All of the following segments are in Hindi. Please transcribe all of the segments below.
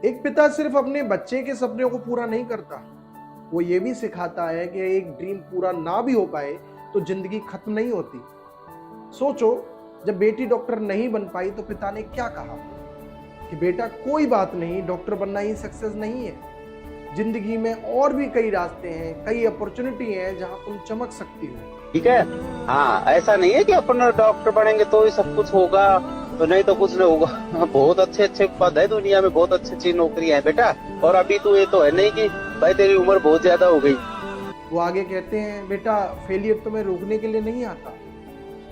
एक पिता सिर्फ अपने बच्चे के सपने को पूरा नहीं करता, वो ये भी सिखाता है कि एक ड्रीम पूरा ना भी हो पाए तो जिंदगी खत्म नहीं होती। सोचो, जब बेटी डॉक्टर नहीं बन पाई तो पिता ने क्या कहा कि बेटा कोई बात नहीं, डॉक्टर बनना ही सक्सेस नहीं है। जिंदगी में और भी कई रास्ते हैं, कई अपॉर्चुनिटी हैं जहां तुम चमक सकती हो। ठीक है। हाँ, ऐसा नहीं है कि अपन डॉक्टर बनेंगे तो ही सब कुछ होगा, तो नहीं तो कुछ नहीं होगा। हाँ, बहुत अच्छे अच्छे पद है दुनिया में, बहुत अच्छी अच्छी नौकरियां है बेटा। और अभी तो ये तो है नहीं कि भाई तेरी उम्र बहुत ज्यादा हो गई। वो आगे कहते हैं, बेटा फेलियर तुम्हें रोकने के लिए नहीं आता,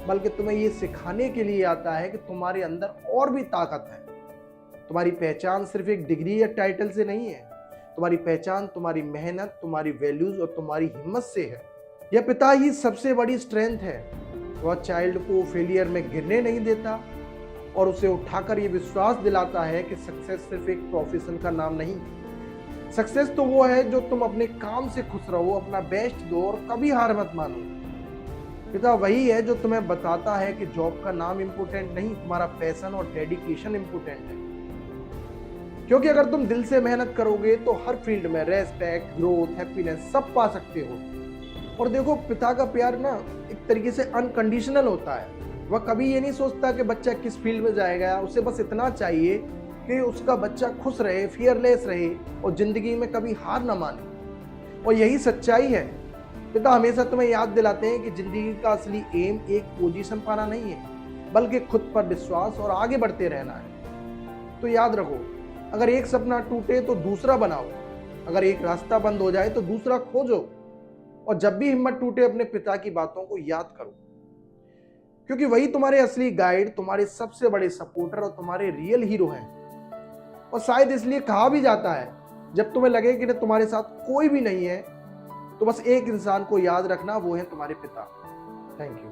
बल्कि तुम्हें ये सिखाने के लिए आता है कि तुम्हारे अंदर और भी ताकत है। तुम्हारी पहचान सिर्फ एक डिग्री या टाइटल से नहीं है, तुम्हारी पहचान तुम्हारी मेहनत, तुम्हारी वैल्यूज और तुम्हारी हिम्मत से है। यह पिता ही सबसे बड़ी स्ट्रेंथ है। वह चाइल्ड को फेलियर में गिरने नहीं देता और उसे उठाकर यह विश्वास दिलाता है कि सक्सेस सिर्फ एक प्रोफेशन का नाम नहीं। सक्सेस तो वो है जो तुम अपने काम से खुश रहो, अपना बेस्ट दो और कभी हार मत मानो। पिता वही है जो तुम्हें बताता है कि जॉब का नाम इंपॉर्टेंट नहीं, तुम्हारा पैशन और डेडिकेशन इंपॉर्टेंट है। क्योंकि अगर तुम दिल से मेहनत करोगे तो हर फील्ड में रेस्पेक्ट, ग्रोथ, हैप्पीनेस सब पा सकते हो। और देखो, पिता का प्यार ना एक तरीके से अनकंडीशनल होता है। वह कभी ये नहीं सोचता कि बच्चा किस फील्ड में जाएगा, उसे बस इतना चाहिए कि उसका बच्चा खुश रहे, फियरलेस रहे और जिंदगी में कभी हार ना माने। और यही सच्चाई है। पिता हमेशा तुम्हें याद दिलाते हैं कि जिंदगी का असली एम एक पोजीशन पाना नहीं है, बल्कि खुद पर विश्वास और आगे बढ़ते रहना है। तो याद रखो, अगर एक सपना टूटे तो दूसरा बनाओ, अगर एक रास्ता बंद हो जाए तो दूसरा खोजो। और जब भी हिम्मत टूटे, अपने पिता की बातों को याद करो, क्योंकि वही तुम्हारे असली गाइड, तुम्हारे सबसे बड़े सपोर्टर और तुम्हारे रियल हीरो हैं। और शायद इसलिए कहा भी जाता है, जब तुम्हें लगे कि तुम्हारे साथ कोई भी नहीं है, तो बस एक इंसान को याद रखना, वो है तुम्हारे पिता। Thank you.